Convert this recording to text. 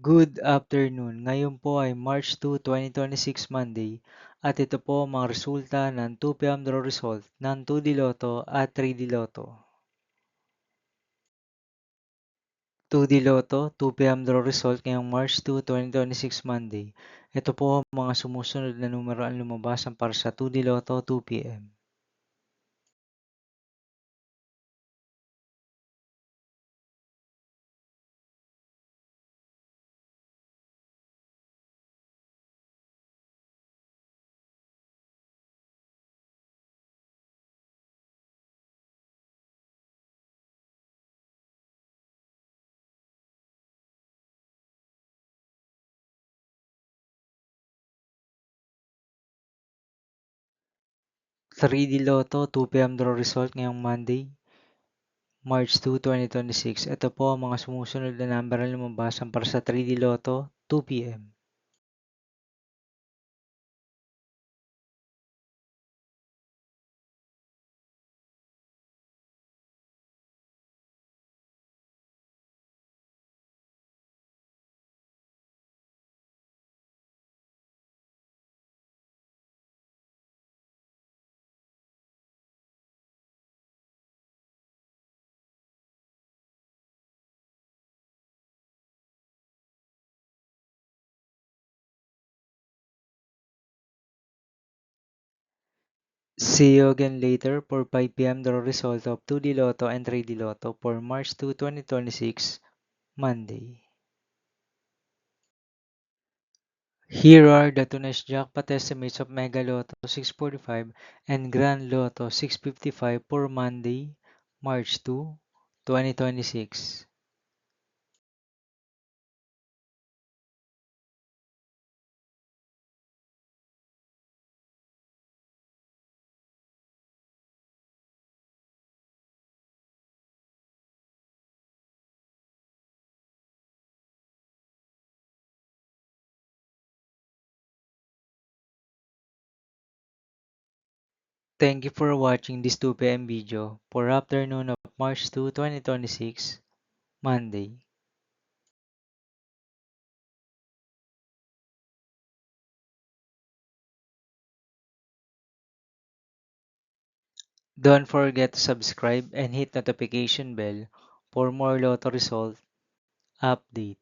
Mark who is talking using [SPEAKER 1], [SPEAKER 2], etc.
[SPEAKER 1] Good afternoon. Ngayon po ay March 2, 2026 Monday at ito po ang mga resulta ng 2 PM draw result ng 2D Lotto at 3D Lotto. 2D Lotto, 2 PM draw result ngayong March 2, 2026 Monday. Ito po ang mga sumusunod na numero ang lumabasan para sa 2D Lotto 2 PM. 3D Lotto 2 PM draw result ngayong Monday, March 2, 2026. Ito po ang mga sumusunod na number ang lumabasan para sa 3D Lotto 2 PM. 'See you again later for 5 PM draw result of 2D Lotto and 3D Lotto for March 2, 2026, Monday. Here are the today's jackpot estimates of Mega Lotto 645 and Grand Lotto 655 for Monday, March 2, 2026. Thank you for watching this 2 PM video for afternoon of March 2, 2026, Monday. Don't forget to subscribe and hit notification bell for more Lotto result update.